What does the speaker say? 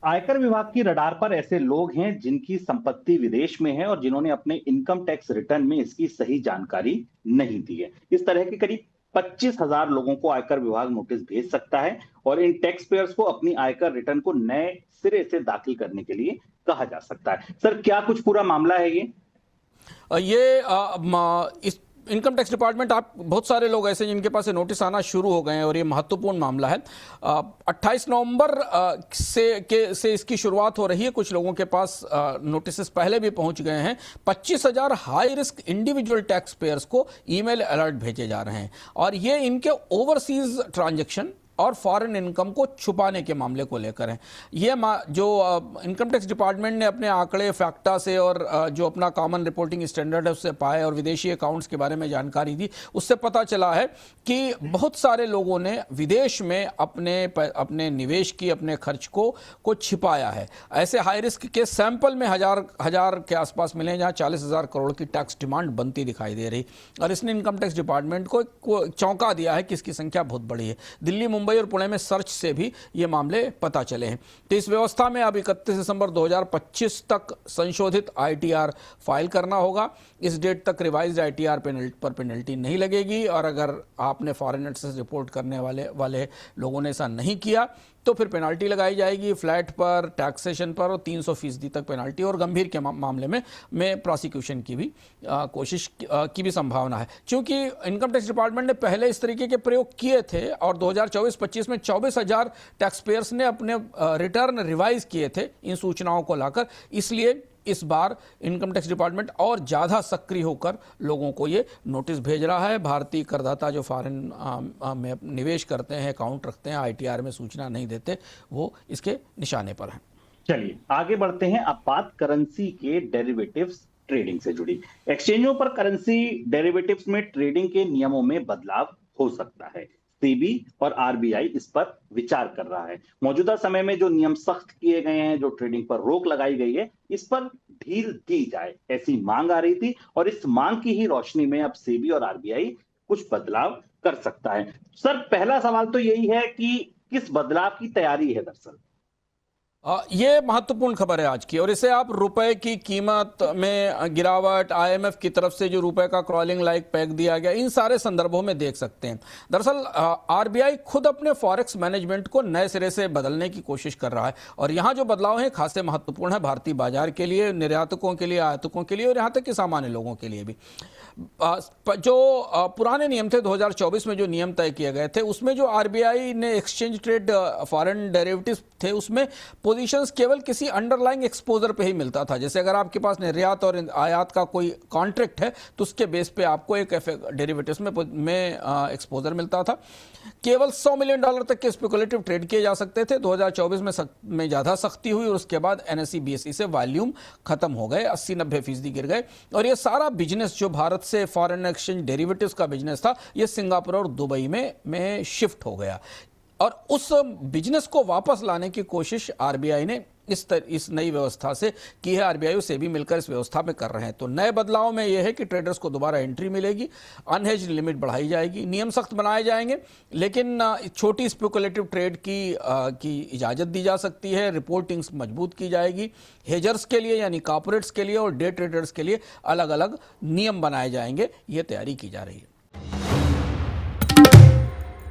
आयकर विभाग की रडार पर ऐसे लोग हैं जिनकी संपत्ति विदेश में है और जिन्होंने अपने इनकम टैक्स रिटर्न में इसकी सही जानकारी नहीं दी है। इस तरह के करीब 25,000 लोगों को आयकर विभाग नोटिस भेज सकता है और इन टैक्स पेयर्स को अपनी आयकर रिटर्न को नए सिरे से दाखिल करने के लिए कहा जा सकता है। सर, क्या कुछ पूरा मामला है ये? इस इनकम टैक्स डिपार्टमेंट, आप बहुत सारे लोग ऐसे जिनके पास ये नोटिस आना शुरू हो गए हैं और ये महत्वपूर्ण मामला है। 28 नवंबर से इसकी शुरुआत हो रही है। कुछ लोगों के पास नोटिस पहले भी पहुंच गए हैं। 25,000 high risk individual tax payers को ईमेल अलर्ट भेजे जा रहे हैं और ये इनके ओवरसीज ट्रांजैक्शन और फॉरेन इनकम को छुपाने के मामले को लेकर है। ये जो इनकम टैक्स डिपार्टमेंट ने अपने आंकड़े फैक्टा से और जो अपना कॉमन रिपोर्टिंग स्टैंडर्ड है उससे पाए और विदेशी अकाउंट्स के बारे में जानकारी दी, उससे पता चला है कि बहुत सारे लोगों ने विदेश में अपने निवेश की, अपने खर्च को छिपाया है। ऐसे हाई रिस्क के सैंपल में हजार के आसपास मिले जहाँ 40,000 करोड़ की टैक्स डिमांड बनती दिखाई दे रही और इसने इनकम टैक्स डिपार्टमेंट को चौंका दिया है कि इसकी संख्या बहुत बड़ी है। दिल्ली, मुंबई और पुणे में सर्च से भी ये मामले पता चले हैं। तो इस व्यवस्था में अब 31 दिसंबर 2025 तक संशोधित आईटीआर फाइल करना होगा। इस डेट तक रिवाइज्ड आईटीआर पर पेनल्टी नहीं लगेगी और अगर आपने फॉरेन एक्सेस रिपोर्ट करने वाले लोगों ने ऐसा नहीं किया तो फिर पेनाल्टी लगाई जाएगी, फ्लैट पर, टैक्सेशन पर और 300% तक पेनाल्टी और गंभीर के मामले में प्रोसिक्यूशन की भी कोशिश की भी संभावना है। क्योंकि इनकम टैक्स डिपार्टमेंट ने पहले इस तरीके के प्रयोग किए थे और 2024-25 में 24,000 टैक्स पेयर्स ने अपने रिटर्न रिवाइज किए थे इन सूचनाओं को लाकर। इसलिए इस बार इनकम टैक्स डिपार्टमेंट और ज़्यादा सक्रिय होकर लोगों को ये नोटिस भेज रहा है। भारतीय करदाता जो फॉरेन में निवेश करते हैं, अकाउंट रखते हैं, आईटीआर में सूचना नहीं देते, वो इसके निशाने पर हैं। चलिए आगे बढ़ते हैं। अब बात करेंसी के डेरिवेटिव्स ट्रेडिंग से जुड़ी। एक्सचेंजों पर करेंसी डेरिवेटिव्स में ट्रेडिंग के नियमों में बदलाव हो सकता है। सेबी और आरबीआई इस पर विचार कर रहा है। मौजूदा समय में जो नियम सख्त किए गए हैं, जो ट्रेडिंग पर रोक लगाई गई है, इस पर ढील दी जाए, ऐसी मांग आ रही थी और इस मांग की ही रोशनी में अब सेबी और आरबीआई कुछ बदलाव कर सकता है। सर, पहला सवाल तो यही है कि किस बदलाव की तैयारी है दरअसल? ये महत्वपूर्ण खबर है आज की और इसे आप रुपए की कीमत में गिरावट, आईएमएफ की तरफ से जो रुपए का क्रॉलिंग लाइक पैक दिया गया, इन सारे संदर्भों में देख सकते हैं। दरअसल आरबीआई खुद अपने फॉरेक्स मैनेजमेंट को नए सिरे से बदलने की कोशिश कर रहा है और यहाँ जो बदलाव है खासे महत्वपूर्ण है भारतीय बाजार के लिए, निर्यातकों के लिए, आयातकों के लिए और यहाँ तक कि सामान्य लोगों के लिए भी। जो पुराने नियम थे 2024 में जो नियम तय किए गए थे, उसमें जो आरबीआई ने एक्सचेंज ट्रेड फॉरेन डेरिवेटिव्स थे, उसमें पोजीशंस केवल किसी अंडरलाइंग एक्सपोजर पे ही मिलता था। जैसे अगर आपके पास निर्यात और आयात का कोई कॉन्ट्रैक्ट है तो उसके बेस पे आपको एक डेरिवेटिव्स में एक्सपोजर मिलता था। केवल $100 मिलियन तक के स्पेकुलेटिव ट्रेड किए जा सकते थे। 2024 में ज़्यादा सख्ती हुई और उसके बाद एनएसई बीएसई से वॉल्यूम खत्म हो गए, 80-90% गिर गए और ये सारा बिजनेस जो भारत से फॉरेन एक्सचेंज डेरिवेटिव्स का बिजनेस था, ये सिंगापुर और दुबई में शिफ्ट हो गया और उस बिजनेस को वापस लाने की कोशिश आरबीआई ने इस नई व्यवस्था से की है। आरबीआई से भी मिलकर इस व्यवस्था में कर रहे हैं। तो नए बदलाव में यह है कि ट्रेडर्स को दोबारा एंट्री मिलेगी, अनहेज्ड लिमिट बढ़ाई जाएगी, नियम सख्त बनाए जाएंगे, लेकिन छोटी स्पेकुलेटिव ट्रेड की इजाज़त दी जा सकती है, रिपोर्टिंग मजबूत की जाएगी, हेजर्स के लिए यानी कॉर्पोरेट्स के लिए और डे ट्रेडर्स के लिए अलग अलग नियम बनाए जाएंगे। ये तैयारी की जा रही है।